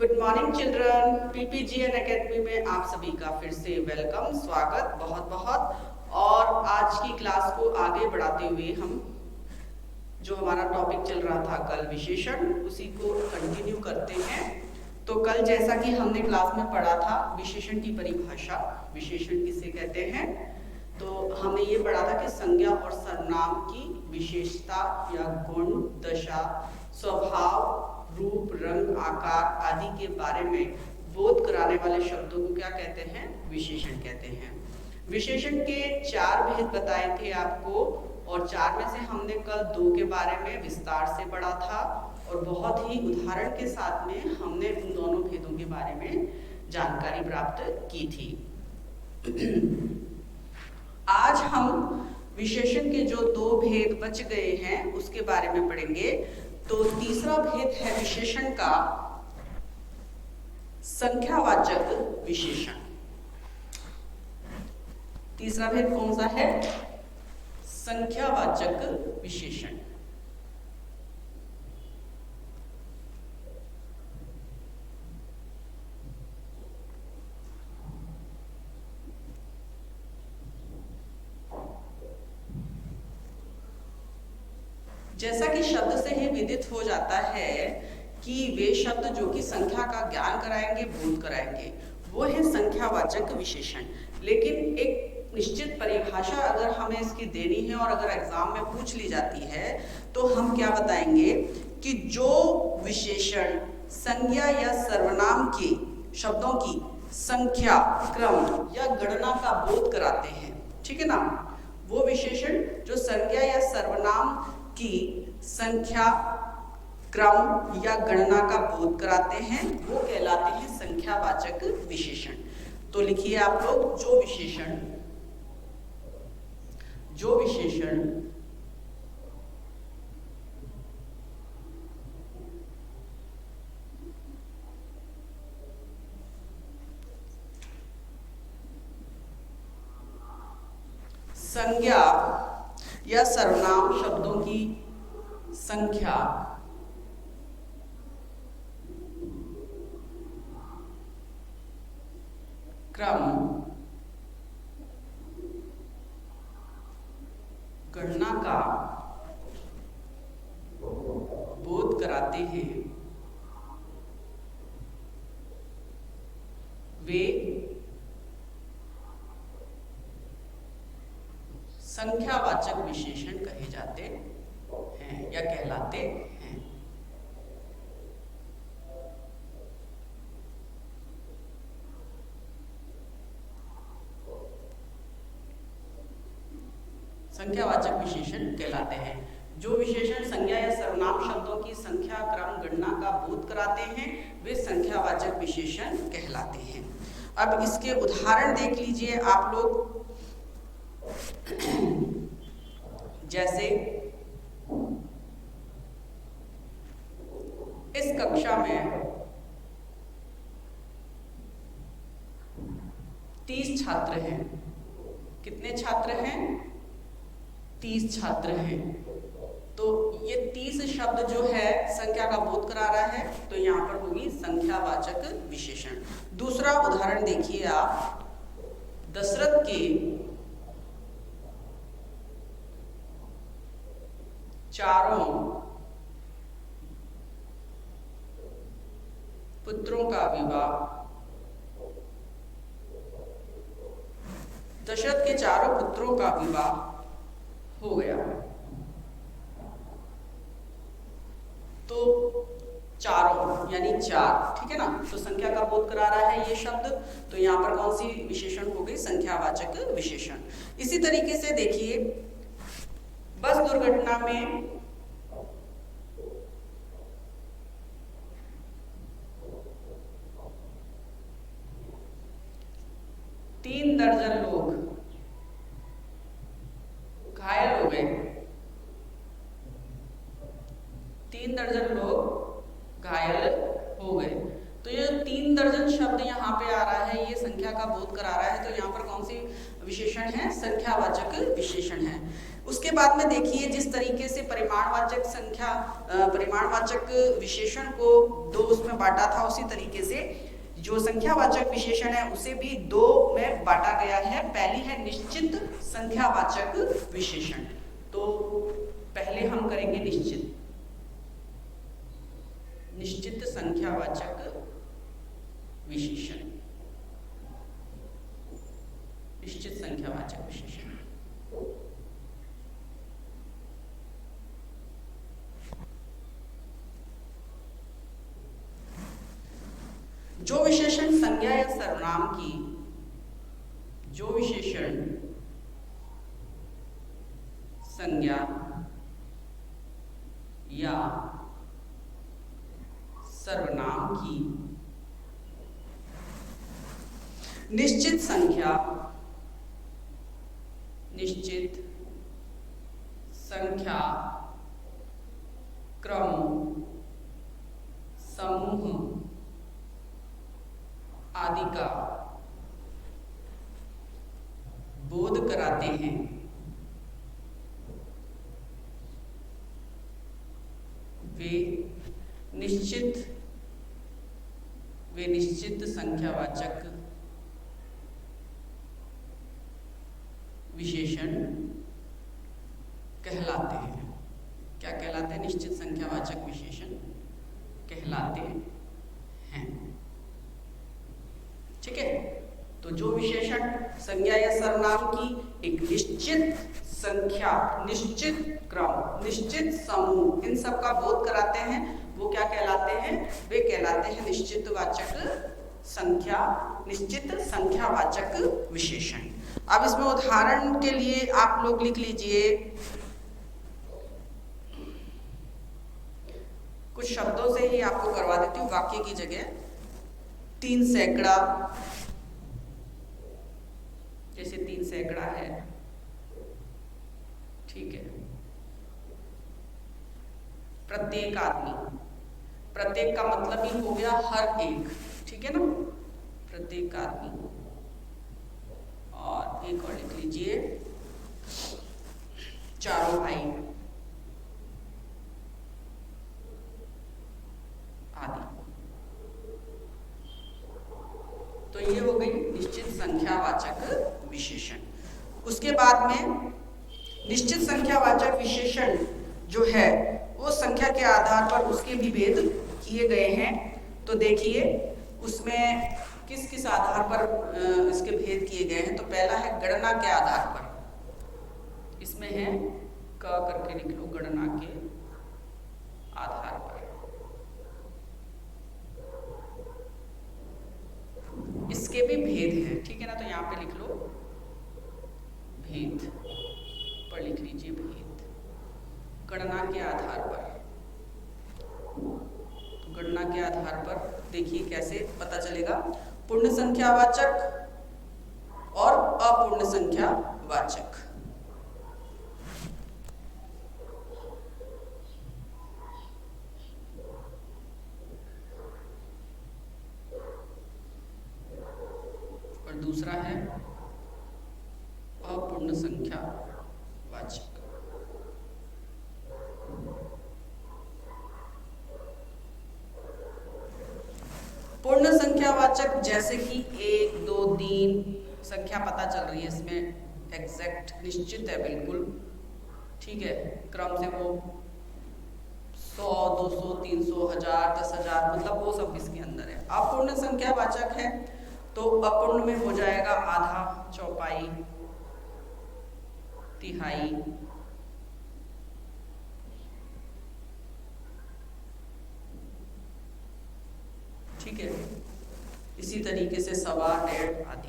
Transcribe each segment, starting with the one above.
Good morning children. PPGN academy में आप सभी का फिर से वेलकम, स्वागत बहुत बहुत। और आज की क्लास को आगे बढ़ाते हुए हम जो हमारा टॉपिक चल रहा था कल विशेषण, उसी को कंटिन्यू करते हैं। तो कल जैसा कि हमने क्लास में पढ़ा था विशेषण की परिभाषा, विशेषण किसे कहते हैं, तो हमने ये पढ़ा था कि संज्ञा और सर्वनाम की विशेषता या गुण, दशा, स्वभाव, रूप, रंग, आकार आदि के बारे में बोध कराने वाले शब्दों को क्या कहते हैं? विशेषण कहते हैं। विशेषण के 4 भेद बताए थे आपको, और 4 में से हमने कल 2 के बारे में विस्तार से पढ़ा था, और बहुत ही उदाहरण के साथ में हमने उन दोनों भेदों के बारे में जानकारी प्राप्त की थी। आज हम विशेषण के जो 2 भेद बच गए हैं उसके बारे में पढ़ेंगे। तो तीसरा भेद है विशेषण का संख्यावाचक विशेषण। तीसरा भेद कौन सा है? संख्यावाचक विशेषण। जैसा कि शब्द से ही विदित हो जाता है कि वे शब्द जो कि संख्या का ज्ञान कराएंगे, बोध कराएंगे, वो है संख्यावाचक विशेषण। लेकिन एक निश्चित परिभाषा अगर हमें इसकी देनी है और अगर एग्जाम में पूछ ली जाती है तो हम क्या बताएंगे कि जो विशेषण संज्ञा या सर्वनाम के शब्दों की संख्या, क्रम या गणना का बोध कराते हैं, ठीक है ना, वो विशेषण जो संज्ञा या सर्वनाम की संख्या, क्रम या गणना का बोध कराते हैं वो कहलाते हैं संख्यावाचक विशेषण। तो लिखिए आप लोग, जो विशेषण संज्ञा या सर्वनाम शब्दों की संख्या, क्रम, गणना का बोध कराते हैं, वे संख्यावाचक विशेषण कहे जाते हैं या कहलाते हैं। संख्यावाचक विशेषण कहलाते हैं। जो विशेषण संज्ञा या सर्वनाम शब्दों की संख्या, क्रम, गणना का बोध कराते हैं वे संख्यावाचक विशेषण कहलाते हैं। अब इसके उदाहरण देख लीजिए आप लोग। जैसे इस कक्षा में 30 छात्र हैं। कितने छात्र हैं? 30 छात्र हैं। तो ये 30 शब्द जो है संख्या का बोध करा रहा है, तो यहाँ पर होगी संख्यावाचक विशेषण। दूसरा उदाहरण देखिए आप। दशरथ के 4 पुत्रों का विवाह। दशरथ के 4 पुत्रों का विवाह हो गया। तो 4 यानी 4, ठीक है ना, तो संख्या का बोध करा रहा है ये शब्द, तो यहाँ पर कौन सी विशेषण हो गई? संख्यावाचक विशेषण। इसी तरीके से देखिए, बस दुर्घटना में 3 दर्जन लोग घायल हो गए। 3 दर्जन लोग घायल हो गए। तो ये 3 दर्जन शब्द यहाँ पे आ रहा है, ये संख्या का बोध करा रहा है, तो यहाँ पर कौन सी विशेषण है? संख्यावाचक विशेषण है। उसके बाद में देखिए जिस तरीके से परिमाणवाचक संख्या परिमाणवाचक विशेषण को दो उसमें बांटा था, उसी तरीके से जो संख्यावाचक विशेषण है उसे भी दो में बांटा गया है। पहली है निश्चित संख्यावाचक विशेषण। तो पहले हम करेंगे निश्चित संख्यावाचक विशेषण। निश्चित संख्यावाचक विशेषण जो विशेषण संज्ञा या सर्वनाम की, जो विशेषण संज्ञा या सर्वनाम की निश्चित संख्या, निश्चित संख्या, क्रम, समूह आदि का बोध कराते हैं, वे निश्चित संख्यावाचक विशेषण कहलाते हैं। क्या कहलाते हैं? निश्चित संख्यावाचक विशेषण कहलाते हैं। ठीक है, तो जो विशेषण संज्ञा या सर्वनाम की एक निश्चित संख्या, निश्चित क्रम, निश्चित समूह, इन सब का बोध कराते हैं, वो क्या कहलाते हैं? वे कहलाते हैं निश्चित संख्यावाचक विशेषण। अब इसमें उदाहरण के लिए आप लोग लिख लीजिए, कुछ शब्दों से ही आपको करवा देती हूँ वाक्य की जगह। 3 सैकड़ा, जैसे 3 सैकड़ा है, ठीक है। प्रत्येक आदमी, प्रत्येक का मतलब ही हो गया हर एक, ठीक है ना, प्रत्येक आदमी। और एक और लिख लीजिए, चारों भाई आदि। तो ये हो गई निश्चित संख्यावाचक विशेषण। उसके बाद में निश्चित संख्यावाचक विशेषण जो है वो संख्या के आधार पर उसके भी भेद किए गए हैं। तो देखिए उसमें किस किस आधार पर इसके भेद किए गए हैं। तो पहला है गणना के आधार पर, इसमें है क करके लिख लो, गणना के आधार पर। इसके भी भेद है, ठीक है ना, तो यहाँ पे लिख लो भेद, पर लिख लीजिए भेद, गणना के आधार पर। तो गणना के आधार पर देखिए कैसे पता चलेगा, पूर्ण संख्यावाचक और अपूर्ण संख्यावाचक। और दूसरा है अपूर्ण संख्यावाचक। पूर्ण संख्यावाचक जैसे कि 1, 2, 3 संख्या पता चल रही है, इसमें एग्जैक्ट निश्चित है बिल्कुल, ठीक है। क्रम से वो 100, 200, 300, 1000, 10,000 मतलब वो सब इसके अंदर है। अपूर्ण संख्यावाचक है तो अपूर्ण में हो जाएगा आधा, चौपाई, तिहाई, ठीक है। इसी तरीके से 1.25, 1.5 आदि।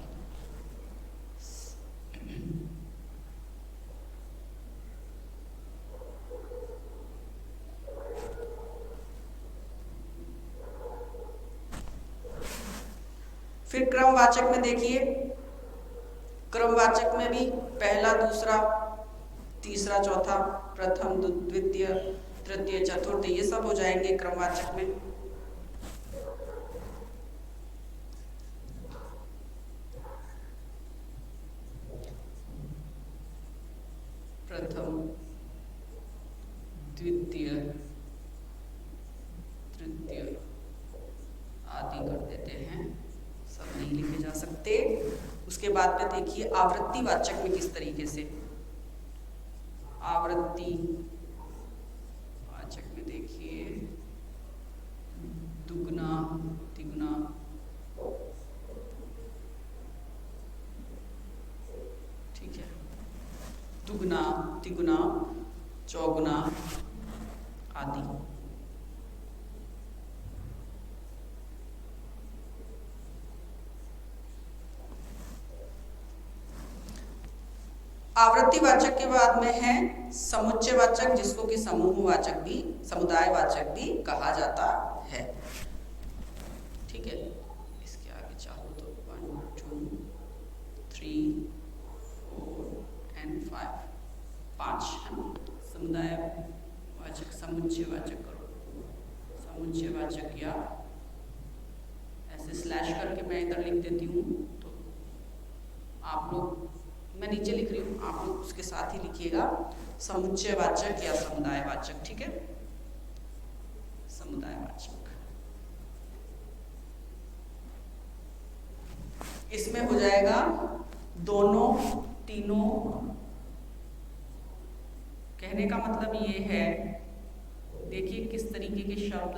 फिर क्रमवाचक में देखिए, क्रमवाचक में भी पहला, दूसरा, तीसरा, चौथा, प्रथम, द्वितीय, तृतीय, चतुर्थ, ये सब हो जाएंगे क्रमवाचक में। प्रथम, कहते हैं, सब नहीं लिखे जा सकते। उसके बाद में देखिए आवृत्तिवाचक में किस तरीके से, आवृत्ति वाचक में देखिए दुगना तिगुना, ठीक है, दुगना तिगुना चौगुना आदि। आवृत्तिवाचक के बाद में है समुच्चयवाचक, जिसको कि समूहवाचक भी, समुदायवाचक भी कहा जाता है। ठीक है, इसके आगे चाहो तो 1 2 3 4 एंड 5 है ना। समुदायवाचक समुच्चयवाचक करो, समुच्चयवाचक, या ऐसे स्लैश करके मैं इधर लिख देती हूँ, तो आप लोग, मैं नीचे लिख रही हूँ, आप लोग उसके साथ ही लिखिएगा, समुच्चयवाचक या समुदायवाचक। ठीक है, समुदायवाचक। इसमें हो जाएगा दोनों तीनों। कहने का मतलब ये है, देखिए किस तरीके के शब्द,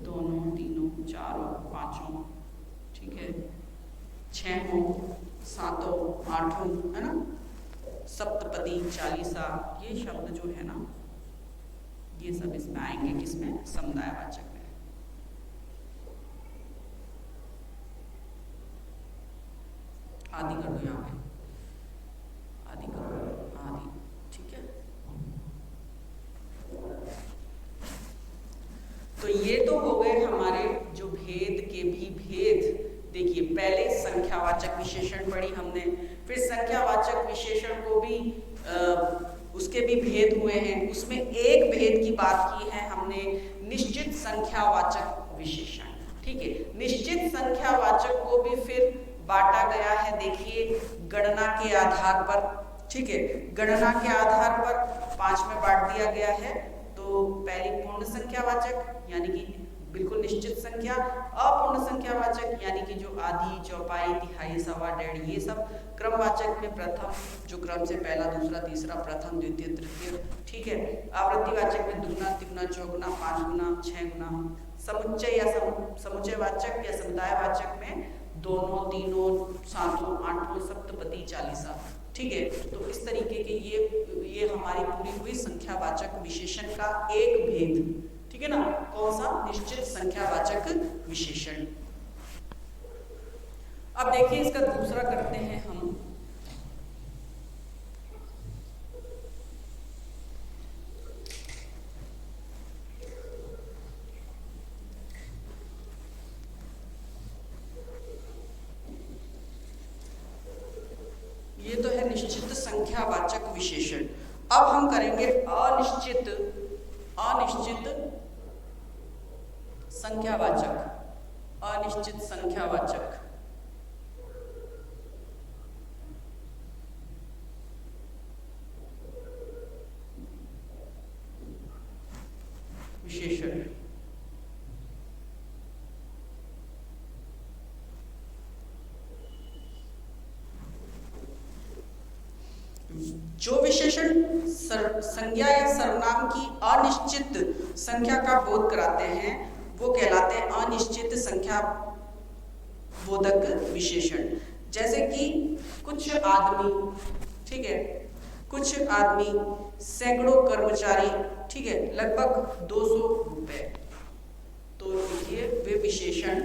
दोनों तीनों चारों पांचों, ठीक है, छहों सातों आठों, है ना, सप्तपदी चालीसा, ये शब्द जो है ना, ये सब इसमें आएंगे, किसमें, समुदायवाचक में। आदि कर दो यहाँ पे, आदि कर दो, आदि, ठीक है। तो ये तो हो गए हमारे जो भेद के भी भेद। देखिए पहले संख्यावाचक विशेषण पढ़ी हमने, फिर संख्यावाचक विशेषण को भी उसके भी भेद हुए हैं। उसमें एक भेद की बात की है हमने, निश्चित संख्यावाचक विशेषण। ठीक है, निश्चित संख्यावाचक को भी फिर बांटा गया है, देखिए गणना के आधार पर। ठीक है, गणना के आधार पर 5 में बांट दिया गया है। तो पहली पूर्ण संख्यावाचक यानी कि बिल्कुल निश्चित संख्या, अपूर्ण संख्यावाचक यानी कि जो आधी चौपाई तिहाई सवा डेढ़, ये सब। क्रमवाचक में प्रथम, जो क्रम से पहला दूसरा तीसरा प्रथम द्वितीय तृतीय। ठीक है, आवृत्तिवाचक में दुगुना तिगुना चौगुना 5 गुना 6 गुना। समुच्चय या समुच्चयवाचक या समुदायवाचक में दोनों तीनों सातों आठों सप्तपदी चालीसा। ठीक है, तो इस तरीके के ये हमारी पूरी हुई संख्यावाचक विशेषण का एक भेद। ठीक है ना, कौन सा, निश्चित संख्यावाचक विशेषण। अब देखिए इसका दूसरा करते हैं हम। ये तो है निश्चित संख्यावाचक विशेषण। अब हम करेंगे अनिश्चित संख्यावाचक, अनिश्चित संख्यावाचक विशेषण। जो विशेषण संज्ञा या सर्वनाम की अनिश्चित संख्या का बोध कराते हैं वो कहलाते हैं अनिश्चित संख्या बोधक विशेषण। जैसे कि कुछ आदमी, ठीक है, कुछ आदमी, सैकड़ों कर्मचारी, ठीक है, लगभग 200 रुपए। तो देखिए वे विशेषण,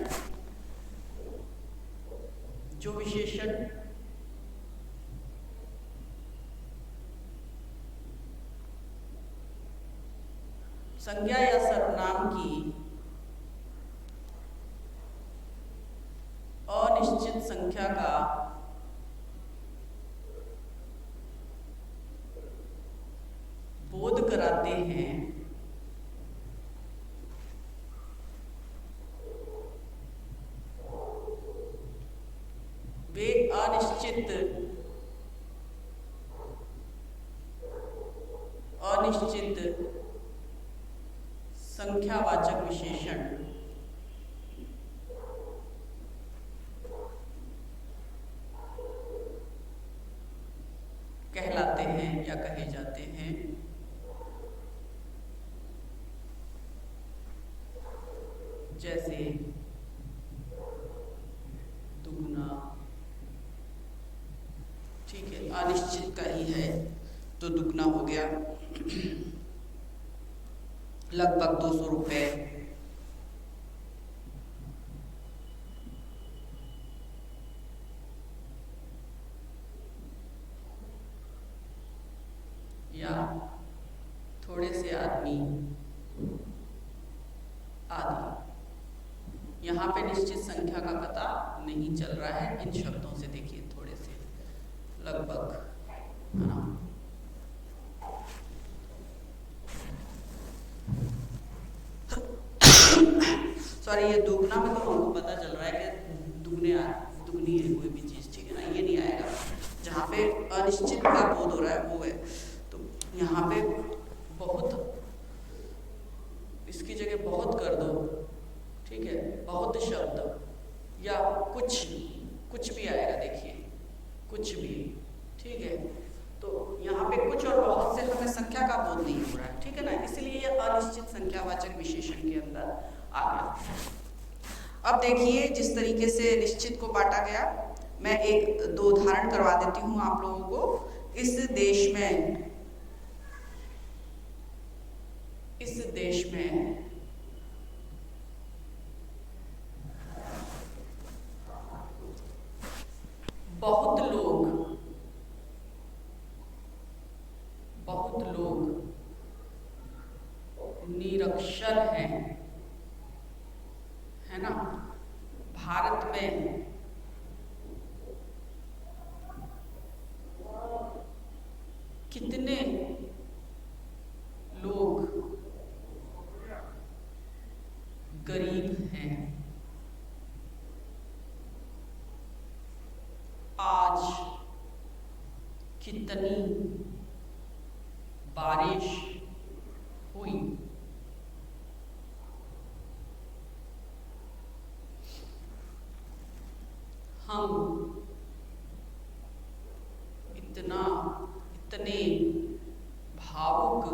जो विशेषण संज्ञा या सर्वनाम की अनिश्चित संख्या का बोध कराते हैं, वे अनिश्चित संख्यावाचक विशेषण जाते हैं या कहे जाते हैं। जैसे दुगना, ठीक है, अनिश्चित का ही है तो दुगना हो गया, लगभग 200 रुपए। या थोड़े से आदमी आदि। यहाँ पे निश्चित संख्या का पता नहीं चल रहा है इन शब्दों से। देखिए थोड़े से, लगभग, है ना। सॉरी, ये दुगना में तो हमको पता चल रहा है कि दुगनी है कोई भी चीज, ठीक है ना, ये नहीं आएगा। जहाँ पे अनिश्चित का बोध हो रहा है वो है। तो यहाँ पे बहुत, इसकी जगह बहुत कर दो, ठीक है, बहुत शब्द या कुछ भी आएगा। देखिए कुछ भी, ठीक है। तो यहाँ पे कुछ और बहुत से हमें संख्या का बोध नहीं हो रहा है, ठीक है ना, इसलिए ये अनिश्चित संख्यावाचक विशेषण के अंदर आ गया। अब देखिए जिस तरीके से निश्चित को बांटा गया, मैं एक दो उदाहरण करवा देती हूँ आप लोगों को। इस देश में बहुत लोग निरक्षर हैं, है ना। भारत में कितने लोग गरीब हैं? आज कितनी बारिश हुई? हम इतने भावुक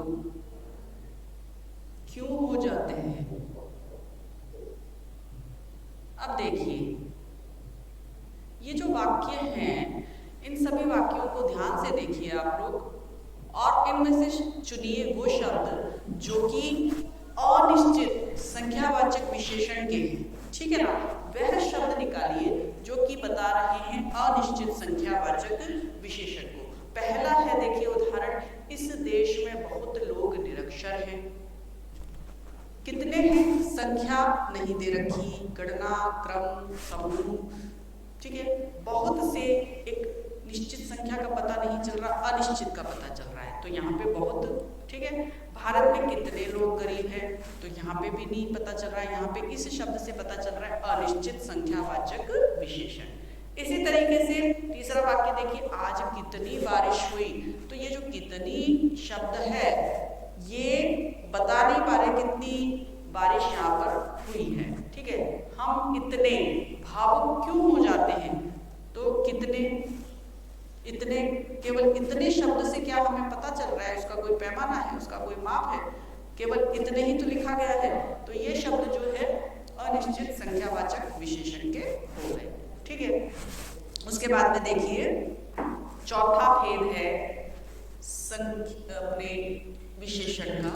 क्यों हो जाते हैं? अब देखिए ये जो वाक्य हैं, इन सभी वाक्यों को ध्यान से देखिए आप लोग, और इनमें से चुनिए वो शब्द जो कि अनिश्चित संख्यावाचक विशेषण के हैं, ठीक है ना। वह शब्द निकालिए जो कि बता रहे हैं अनिश्चित संख्यावाचक विशेषण को। पहला है, देखिए उदाहरण, इस देश में बहुत लोग निरक्षर हैं। कितने हैं? संख्या नहीं दे रखी, गणना, क्रम, समूह, ठीक है। बहुत से, एक निश्चित संख्या का पता नहीं चल रहा, अनिश्चित का पता चल रहा है। तो यहाँ पे बहुत, ठीक है। भारत में कितने लोग गरीब हैं, तो यहाँ पे भी नहीं पता चल रहा है, यहाँ पे इस शब्द से पता चल रहा है अनिश्चित संख्यावाचक विशेषण। इसी तरीके से तीसरा वाक्य देखिए, आज कितनी बारिश हुई। तो ये जो कितनी शब्द है ये बता नहीं पा रहे कितनी बारिश यहाँ पर हुई है, ठीक है। हम इतने भावुक क्यों हो जाते हैं? तो कितने, इतने, केवल इतने शब्द से क्या हमें पता चल रहा है? उसका कोई पैमाना है, उसका कोई माप है? केवल इतने ही तो लिखा गया है। तो ये शब्द जो है अनिश्चित संख्यावाचक विशेषण के हो गए, ठीक है। उसके बाद में देखिए चौथा भेद है अपने विशेषण का।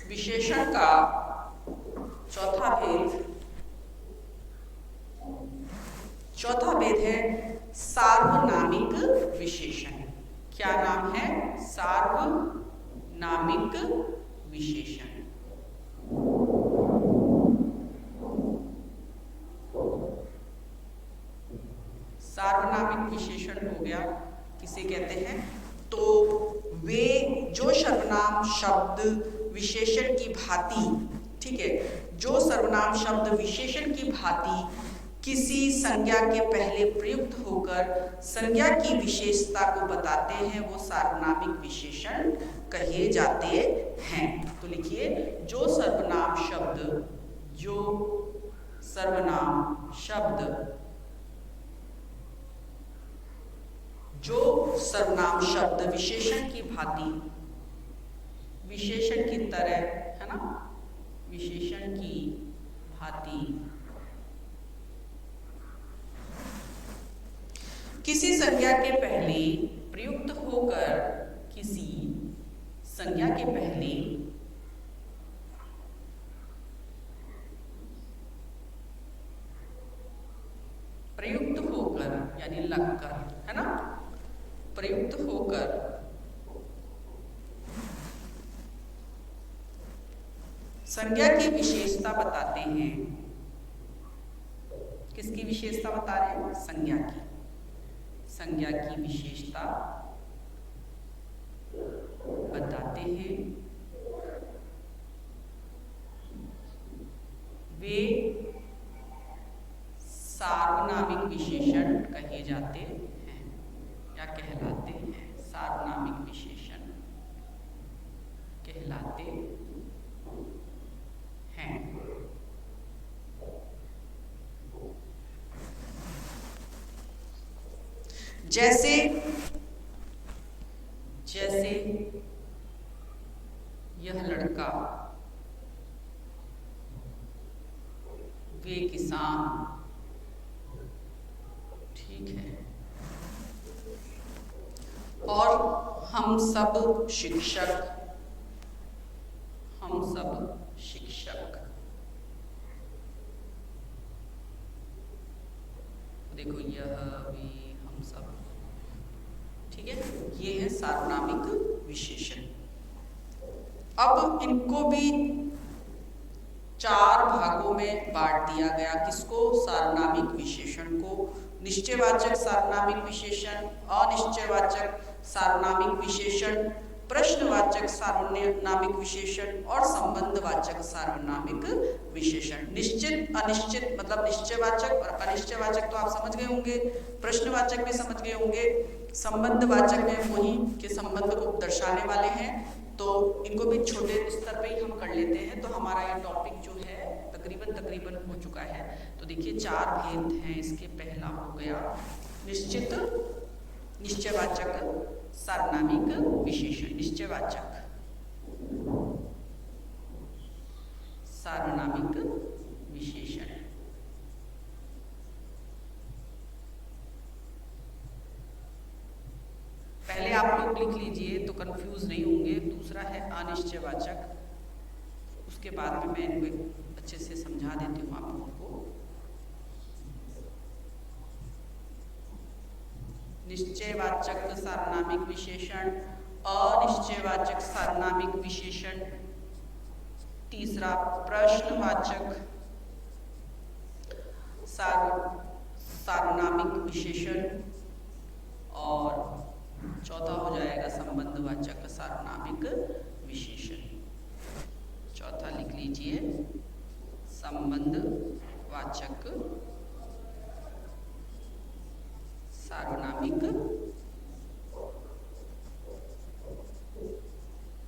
विशेषण का चौथा भेद है सार्वनामिक विशेषण। क्या नाम है? सार्वनामिक विशेषण। सार्वनामिक विशेषण हो गया, किसे कहते हैं? तो वे जो सर्वनाम शब्द विशेषण की भांति, ठीक है, जो सर्वनाम शब्द विशेषण की भांति किसी संज्ञा के पहले प्रयुक्त होकर संज्ञा की विशेषता को बताते हैं वो सार्वनामिक विशेषण कहे जाते हैं। तो लिखिए, जो सर्वनाम शब्द विशेषण की भांति, विशेषण की तरह, है ना, विशेषण की भांति किसी संज्ञा के पहले प्रयुक्त होकर, किसी संज्ञा के पहले प्रयुक्त होकर यानी लगकर, है ना, प्रयुक्त होकर संज्ञा की विशेषता बताते हैं। किसकी विशेषता बता रहे हैं? संज्ञा की विशेषता बताते हैं। वे सार्वनामिक विशेषण कहे जाते हैं या कहलाते हैं। सार्वनामिक विशेषण कहलाते हैं। जैसे यह लड़का, वे किसान, ठीक है, और हम सब शिक्षक, देखो यह, वे, हम सब, ठीक है, ये है सार्वनामिक विशेषण। अब इनको भी 4 भागों में बांट दिया गया। किसको? सार्वनामिक विशेषण को। निश्चयवाचक सार्वनामिक विशेषण, अनिश्चयवाचक सार्वनामिक विशेषण, प्रश्नवाचक सार्वनामिक विशेषण और संबंधवाचक सार्वनामिक विशेषण। निश्चित, अनिश्चित मतलब निश्चयवाचक और अनिश्चयवाचक तो आप समझ गए होंगे, प्रश्नवाचक भी समझ गए होंगे, संबंधवाचक में वही के संबंध को दर्शाने वाले हैं। तो इनको भी छोटे स्तर पे ही हम कर लेते हैं। तो हमारा ये टॉपिक जो है तकरीबन हो चुका है। तो देखिए 4 भेद हैं इसके। पहला हो गया निश्चयवाचक सार्वनामिक विशेषण। निश्चयवाचक सार्वनामिक विशेषण, पहले आप लोग लिख लीजिए तो कंफ्यूज नहीं होंगे। दूसरा है अनिश्चयवाचक, उसके बाद में मैं इनको अच्छे से समझा देती हूँ आप लोगों को। निश्चयवाचक सार्वनामिक विशेषण, अनिश्चयवाचक सार्वनामिक विशेषण, तीसरा प्रश्नवाचक सार्वनामिक विशेषण और चौथा हो जाएगा संबंधवाचक सार्वनामिक विशेषण। चौथा लिख लीजिए, संबंधवाचक सार्वनामिक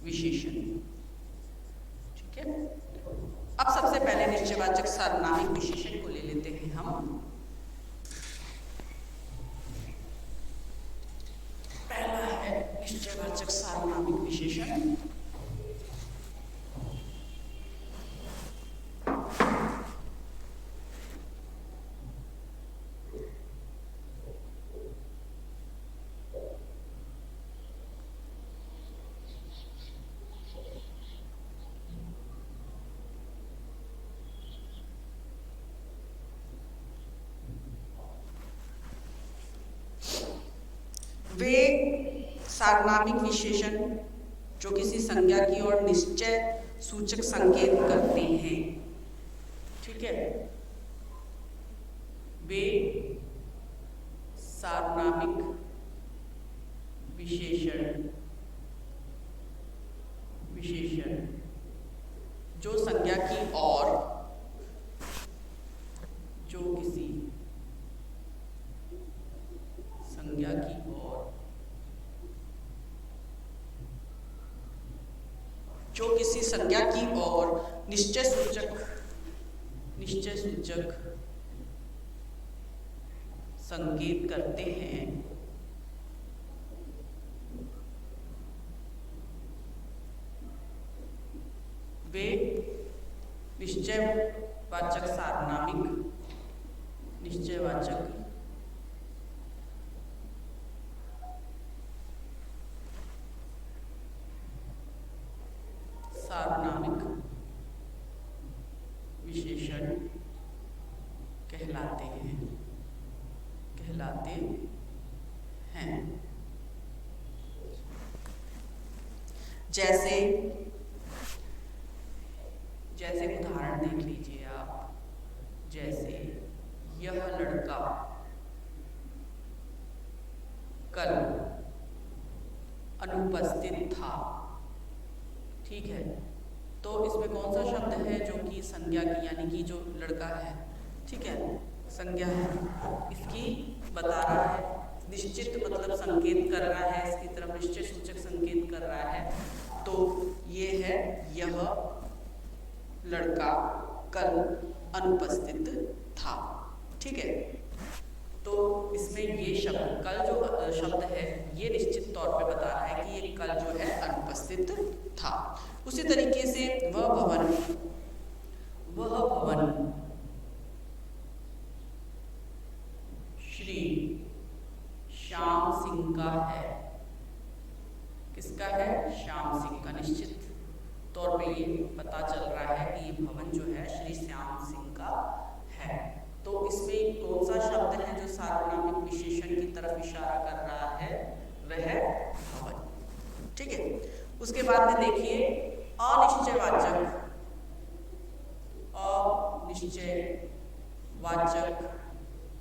विशेषण, ठीक है। अब सबसे पहले निश्चयवाचक सार्वनामिक विशेषण को ले लेते हैं हम। पहला है निश्चयवाचक सार्वनामिक विशेषण। वे सार्वनामिक विशेषण जो किसी संज्ञा की ओर निश्चय सूचक संकेत करते हैं, ठीक है। वे सार्वनामिक विशेषण जो संज्ञा की ओर, जो किसी जो किसी संज्ञा की ओर निश्चय सूचक संकेत करते हैं, वे निश्चयवाचक सार्वनामिक विशेषण कहलाते हैं। जैसे उदाहरण देख लीजिए आप, जैसे यह लड़का कल अनुपस्थित था। ठीक है, तो इसमें कौन सा शब्द है जो कि संज्ञा की, यानी कि जो लड़का है, ठीक है, संज्ञा है, इसकी बता रहा है, निश्चित मतलब संकेत कर रहा है, इसकी तरफ निश्चय सूचक संकेत कर रहा है। तो ये है यह लड़का कल अनुपस्थित था। ठीक है, तो इसमें ये शब्द कल जो शब्द है ये निश्चित तौर पे बता रहा है कि ये कल जो है अनुपस्थित था। उसी तरीके से वह भवन श्री श्याम सिंह का है। किसका है? श्याम सिंह का। निश्चित तौर पे ये पता चल रहा है कि ये भवन जो है श्री श्याम सिंह का है। तो इसमें कौन सा शब्द है जो सार्वनामिक विशेषण की तरफ इशारा कर रहा है? वह भवन। ठीक है, उसके बाद में देखिए अनिश्चयवाचक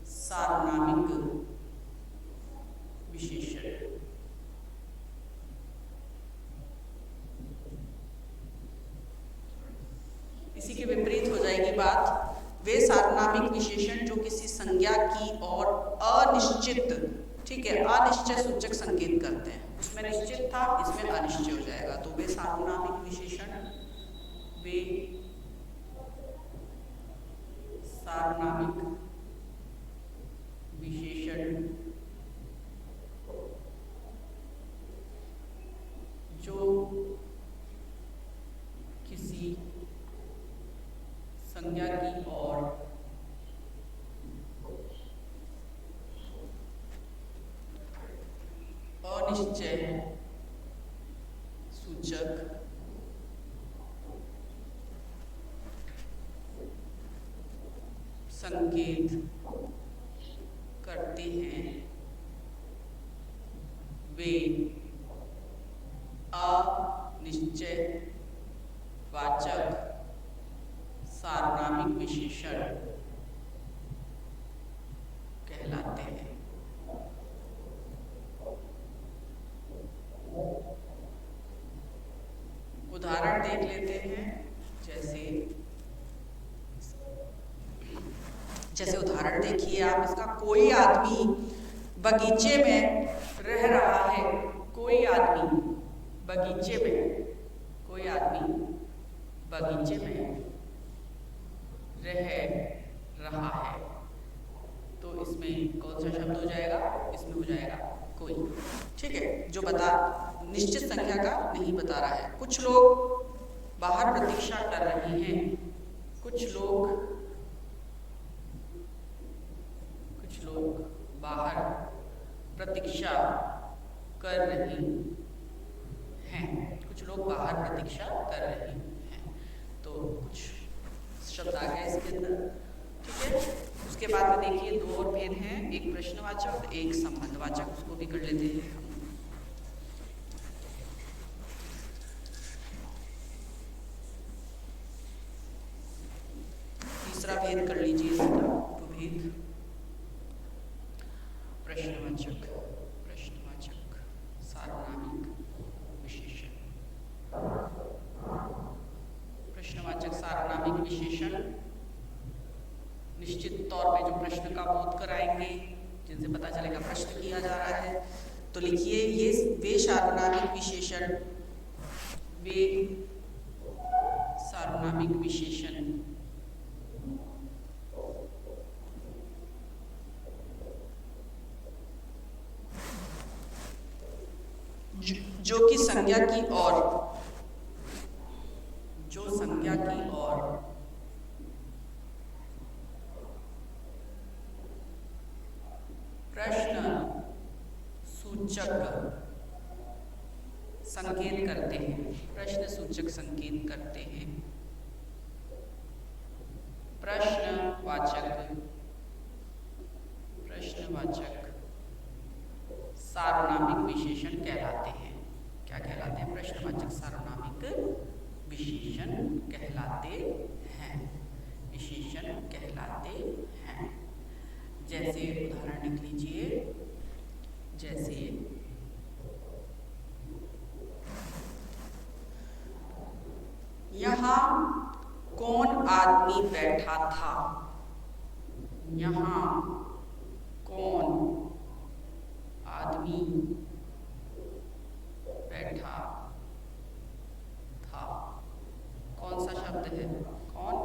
सार्वनामिक विशेषण। इसी के विपरीत हो जाएगी बात। वे सार्वनामिक विशेषण जो किसी संज्ञा की और अनिश्चित, ठीक है, अनिश्चय सूचक संकेत करते हैं। उसमें निश्चित था, इसमें अनिश्चय हो जाएगा। तो वे सार्वनामिक विशेषण जो किसी संज्ञा की और अनिश्चय सूचक संकेत करते हैं, वे अनिश्चय वाचक सार्वनामिक विशेषण कहलाते हैं। उदाहरण देख लेते हैं। जैसे उदाहरण देखिए आप इसका। कोई आदमी बगीचे में रह रहा है। कोई आदमी बगीचे में रह रहा है। तो इसमें कौन सा शब्द हो जाएगा? इसमें हो जाएगा कोई। ठीक है, जो बता निश्चित संख्या का नहीं बता रहा है। कुछ लोग बाहर प्रतीक्षा कर रहे हैं। कुछ लोग बाहर प्रतीक्षा कर रहे हैं। कुछ लोग बाहर प्रतीक्षा कर रहे हैं। तो कुछ शब्द आ गए इसके अंदर। ठीक है, उसके बाद में देखिए दो और भेद हैं, एक प्रश्नवाचक, एक संबंधवाचक। उसको भी कर लेते हैं हम। तीसरा भेद कर लीजिए इसका, उपभेद। प्रश्नवाचक सार्वनामिक विशेषण। प्रश्नवाचक सार्वनामिक विशेषण निश्चित तौर पे जो प्रश्न का बोध कराएंगे, जिनसे पता चलेगा प्रश्न किया जा रहा है। तो लिखिए ये वे सार्वनामिक विशेषण वे सर्वनामिक विशेषण। जो कि संज्ञा की ओर, जो संज्ञा की ओर प्रश्न सूचक संकेत करते हैं, प्रश्न सूचक संकेत करते हैं, प्रश्नवाचक सार्वनामिक विशेषण कहलाते हैं। क्या कहलाते हैं? प्रश्नवाचक सार्वनामिक विशेषण कहलाते हैं, विशेषण कहलाते हैं। जैसे उदाहरण लिख लीजिए, जैसे यहाँ कौन आदमी बैठा था, यहाँ कौन आदमी बैठा था। कौन सा शब्द है? कौन।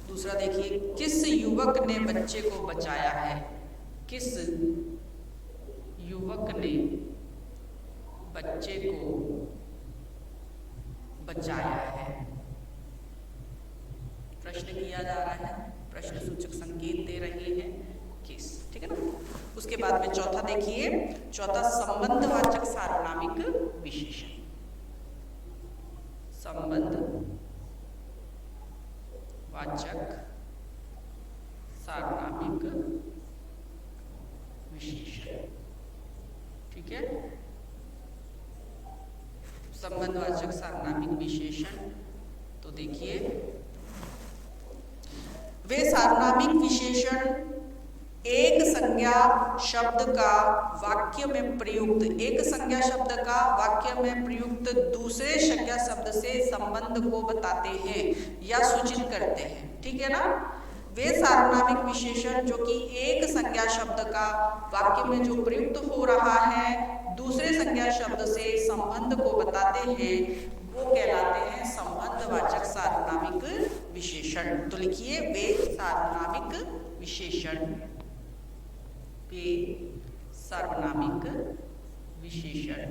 दूसरा देखिए, किस युवक ने बच्चे को बचाया है, किस युवक ने बच्चे को बचाया है। प्रश्न किया जा रहा है, प्रश्न सूचक संकेत दे रहे हैं किस, ठीक है ना। उसके बाद में चौथा देखिए, चौथा संबंधवाचक सार्वनामिक विशेषण। संबंधवाचक सार्वनामिक विशेषण, ठीक है। संबंधवाचक सार्वनामिक विशेषण, तो देखिए, वे सार्वनामिक विशेषण एक संज्ञा शब्द का वाक्य में प्रयुक्त, एक संज्ञा शब्द का वाक्य में प्रयुक्त दूसरे संज्ञा शब्द से संबंध को बताते हैं या सूचित करते हैं, ठीक है ना। वे सार्वनामिक विशेषण जो कि एक संज्ञा शब्द का वाक्य में जो प्रयुक्त हो रहा है दूसरे संज्ञा शब्द से संबंध को बताते हैं, वो कहलाते हैं संबंधवाचक सार्वनामिक विशेषण। तो लिखिए, वे सार्वनामिक विशेषण, वे सार्वनामिक विशेषण,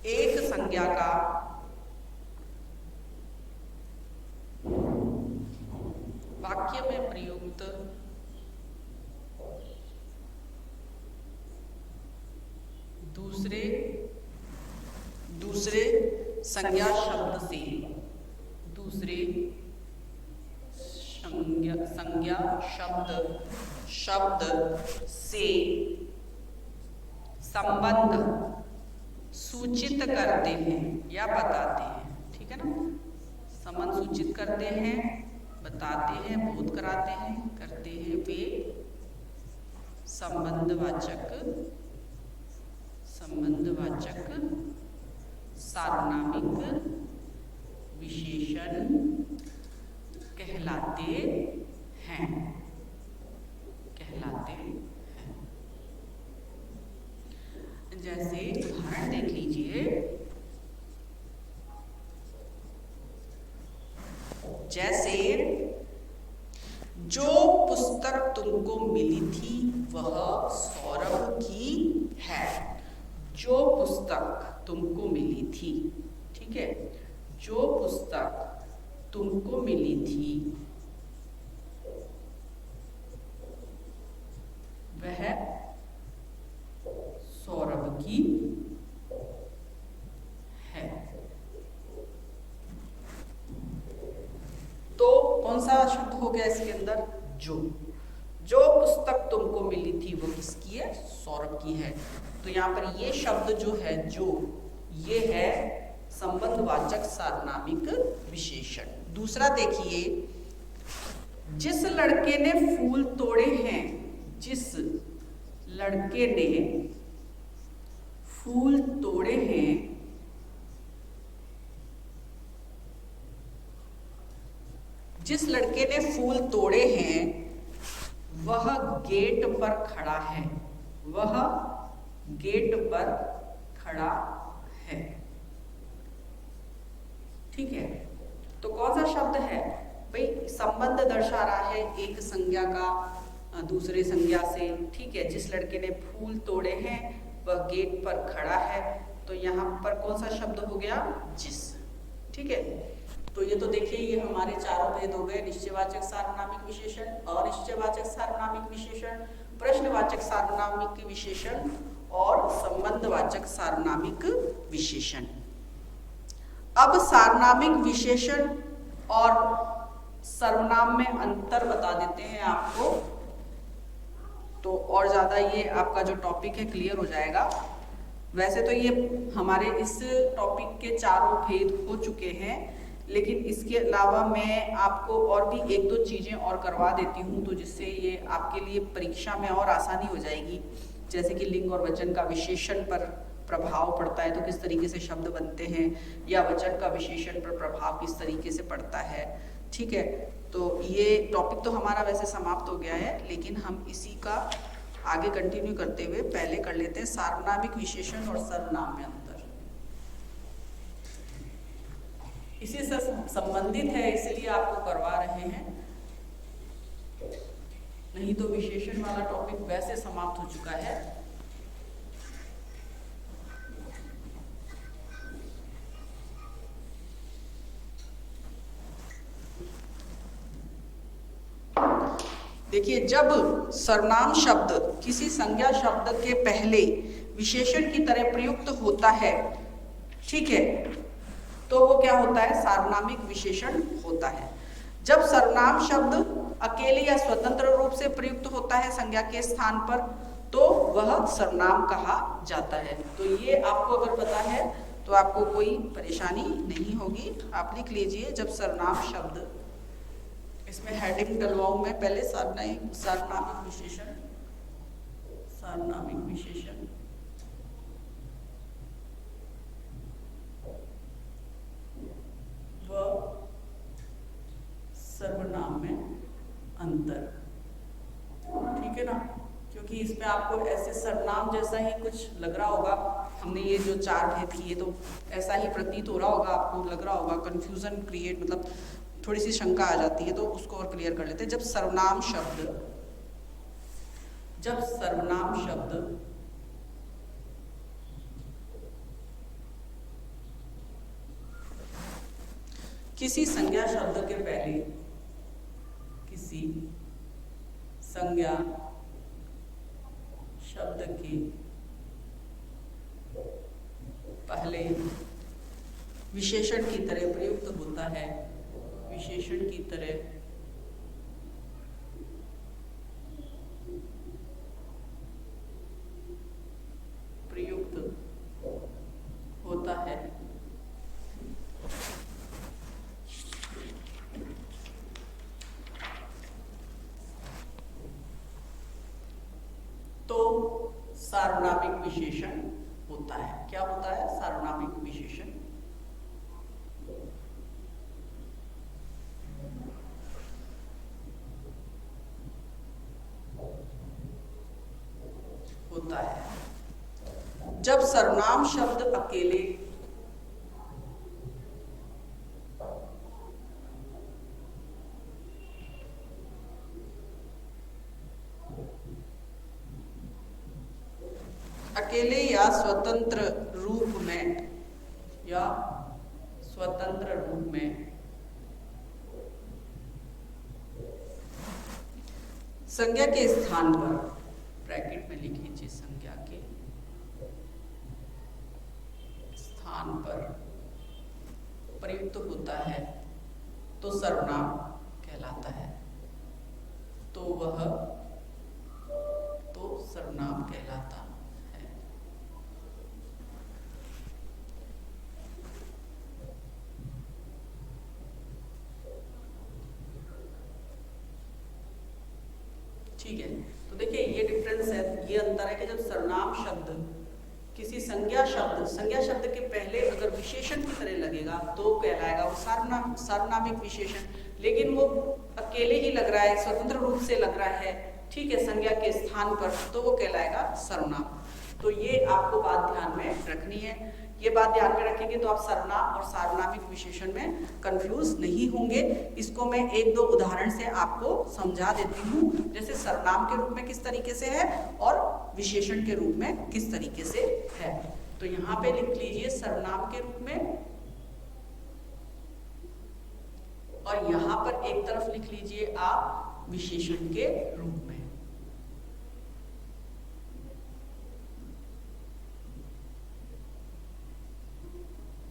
एक संज्ञा का वाक्य में प्रयुक्त दूसरे संज्ञा शब्द से, दूसरे संज्ञा शब्द से संबंध सूचित करते हैं या बताते हैं, ठीक है ना। संबंध सूचित करते हैं, बताते हैं, बोध कराते हैं, करते हैं, वे संबंधवाचक सार्वनामिक विशेषण कहलाते हैं, जैसे उदाहरण देख लीजिए, जैसे जो पुस्तक तुमको मिली थी वह सौरभ की है। जो पुस्तक तुमको मिली थी, ठीक है, जो पुस्तक तुमको मिली थी वह सौरभ की है। तो कौन सा शब्द हो गया इसके अंदर? जो पुस्तक तुमको मिली थी वो किसकी है? सौरभ की है। तो यहाँ पर ये शब्द जो है, जो, ये है संबंधवाचक सार्वनामिक विशेषण। दूसरा देखिए, जिस लड़के ने फूल तोड़े हैं, जिस लड़के ने फूल तोड़े हैं, जिस लड़के ने फूल तोड़े हैं वह गेट पर खड़ा है, वह गेट पर खड़ा है। ठीक है, तो कौन सा शब्द है भाई? संबंध दर्शा रहा है एक संज्ञा का दूसरे संज्ञा से। ठीक है, जिस लड़के ने फूल तोड़े हैं वह गेट पर खड़ा है, तो यहाँ पर कौन सा शब्द हो गया? जिस। ठीक है, तो ये तो देखिए ये हमारे चारों भेद हो गए, निश्चयवाचक सार्वनामिक विशेषण, अनिश्चयवाचक सार्वनामिक विशेषण, प्रश्नवाचक सार्वनामिक विशेषण और संबंधवाचक सार्वनामिक विशेषण। अब सार्वनामिक विशेषण और सर्वनाम में अंतर बता देते हैं आपको, तो और ज्यादा ये आपका जो टॉपिक है क्लियर हो जाएगा। वैसे तो ये हमारे इस टॉपिक के चारों भेद हो चुके हैं, लेकिन इसके अलावा मैं आपको और भी एक दो चीजें और करवा देती हूँ, तो जिससे ये आपके लिए परीक्षा में और आसानी हो जाएगी। जैसे कि लिंग और वचन का विशेषण पर प्रभाव पड़ता है तो किस तरीके से शब्द बनते हैं, या वचन का विशेषण पर प्रभाव किस तरीके से पड़ता है। ठीक है, तो ये टॉपिक तो हमारा वैसे समाप्त हो गया है, लेकिन हम इसी का आगे कंटिन्यू करते हुए पहले कर लेते हैं सार्वनामिक विशेषण और सर्वनाम में अंतर। इसी से संबंधित है इसलिए आपको करवा रहे हैं, नहीं तो विशेषण वाला टॉपिक वैसे समाप्त हो चुका है। देखिए, जब सर्वनाम शब्द किसी संज्ञा शब्द के पहले विशेषण की तरह प्रयुक्त होता है, ठीक है, तो वो क्या होता है? सार्वनामिक विशेषण होता है। जब सर्वनाम शब्द अकेले या स्वतंत्र रूप से प्रयुक्त होता है संज्ञा के स्थान पर, तो वह सर्वनाम कहा जाता है। तो ये आपको अगर पता है तो आपको कोई परेशानी नहीं होगी। आप लिख लीजिए, जब सर्वनाम शब्द, इसमें हेडिंग डलवाऊं मैं पहले, सार्वनामिक विशेषण, सार्वनामिक विशेषण व सर्वनाम में अंतर। ठीक है ना, क्योंकि इसमें आपको ऐसे सर्वनाम जैसा ही कुछ लग रहा होगा। हमने ये जो चार भेद किए तो ऐसा ही प्रतीत हो रहा होगा, आपको लग रहा होगा, कंफ्यूजन क्रिएट, मतलब थोड़ी सी शंका आ जाती है, तो उसको और क्लियर कर लेते हैं। जब सर्वनाम शब्द किसी संज्ञा शब्द के पहले, किसी संज्ञा शब्द के पहले विशेषण की तरह प्रयुक्त होता है, विशेषण की तरह प्रयुक्त होता है, तो सार्वनामिक विशेषण होता है। क्या होता है? सार्वनामिक विशेषण होता है। जब सर्वनाम शब्द अकेले या स्वतंत्र रूप में संज्ञा के स्थान पर, ब्रैकेट में लिख लीजिए, संज्ञा के स्थान पर प्रयुक्त होता है तो सर्वनाम कहलाता है। तो वह तो सर्वनाम कहलाता है। ठीक है, तो देखिए ये डिफरेंस है, ये अंतर है कि जब सर्वनाम शब्द किसी संज्ञा शब्द के पहले अगर विशेषण की तरह लगेगा तो कहलाएगा वो सार्वनामिक विशेषण। लेकिन वो अकेले ही लग रहा है, स्वतंत्र रूप से लग रहा है, ठीक है, संज्ञा के स्थान पर, तो वो कहलाएगा सर्वनाम। तो ये आपको बात ध्यान में रखनी है। ये बात ध्यान में रखेंगे तो आप सर्वनाम और सार्वनामिक विशेषण में कंफ्यूज नहीं होंगे। इसको मैं एक दो उदाहरण से आपको समझा देती हूँ, जैसे सर्वनाम के रूप में किस तरीके से है और विशेषण के रूप में किस तरीके से है। तो यहाँ पे लिख लीजिए सर्वनाम के रूप में, और यहाँ पर एक तरफ लिख लीजिए आप विशेषण के रूप में।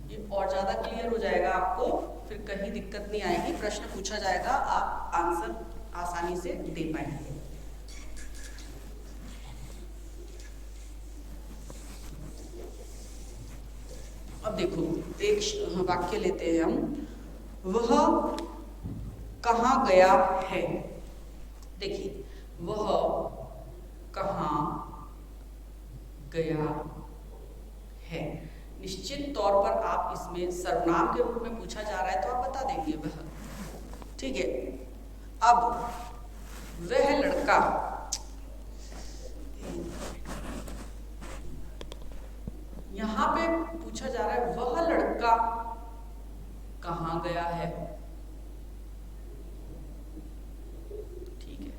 ये और ज्यादा क्लियर हो जाएगा आपको, फिर कहीं दिक्कत नहीं आएगी, प्रश्न पूछा जाएगा, आप आंसर आसानी से दे पाएंगे। अब देखो एक वाक्य लेते हैं हम, वह कहाँ गया है। देखिए वह कहाँ गया है, निश्चित तौर पर आप इसमें सर्वनाम के रूप में पूछा जा रहा है तो आप बता देंगे वह, ठीक है। अब वह लड़का, यहां पे पूछा जा रहा है वह लड़का कहाँ गया है, ठीक है।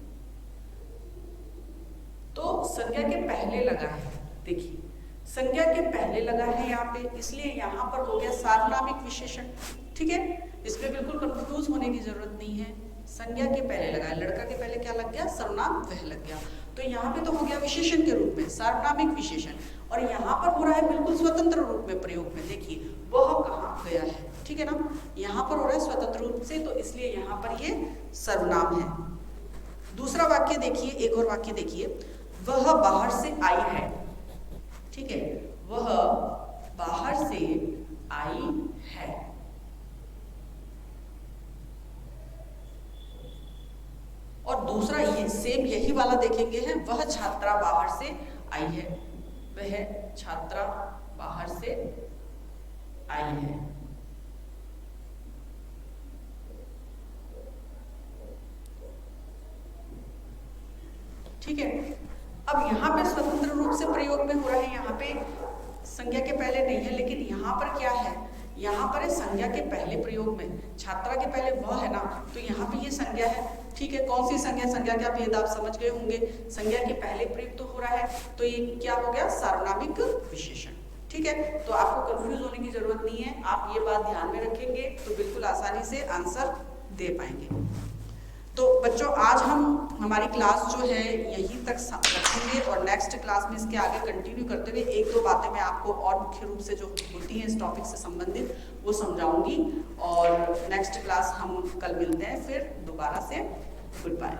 तो संज्ञा के पहले लगा है, देखिए संज्ञा के पहले लगा है यहाँ पे, इसलिए यहाँ पर हो गया सार्वनामिक विशेषण, ठीक है। इसमें बिल्कुल कंफ्यूज होने की जरूरत नहीं है। संज्ञा के पहले लगा है, लड़का के पहले क्या लग गया, सर्वनाम वह लग गया, तो यहाँ पे तो हो गया विशेषण के रूप में सार्वनामिक विशेषण, और यहाँ पर हो रहा है बिल्कुल स्वतंत्र रूप में प्रयोग में। देखिए वह कहाँ गया है, ठीक है ना, यहाँ पर हो रहा है स्वतंत्र रूप से, तो इसलिए यहाँ पर ये सर्वनाम है। दूसरा वाक्य देखिए, एक और वाक्य देखिए, वह बाहर से आई है, ठीक है, वह बाहर से आई है। और दूसरा ये सेम यही वाला देखेंगे है, वह छात्रा बाहर से आई है, वह छात्रा बाहर से आई है। ठीक है, अब यहाँ पे स्वतंत्र रूप से प्रयोग में हो रहा है, यहाँ पे संज्ञा के पहले नहीं है, लेकिन यहाँ पर क्या है, यहाँ पर है संज्ञा के पहले प्रयोग में, छात्रा के पहले वह है ना, तो यहाँ पे ये संज्ञा है, ठीक है। कौन सी संज्ञा, संज्ञा का भेद आप समझ गए होंगे, संज्ञा के पहले प्रयोग तो हो रहा है, तो ये क्या हो गया, सार्वनामिक विशेषण, ठीक है। तो आपको कंफ्यूज होने की जरूरत नहीं है, आप ये बात ध्यान में रखेंगे तो बिल्कुल आसानी से आंसर दे पाएंगे। तो बच्चों आज हम हमारी क्लास जो है यहीं तक रखेंगे, और नेक्स्ट क्लास में इसके आगे कंटिन्यू करते हुए एक दो बातें मैं आपको और मुख्य रूप से जो होती हैं इस टॉपिक से संबंधित वो समझाऊंगी, और नेक्स्ट क्लास हम कल मिलते हैं फिर दोबारा से। Good bye.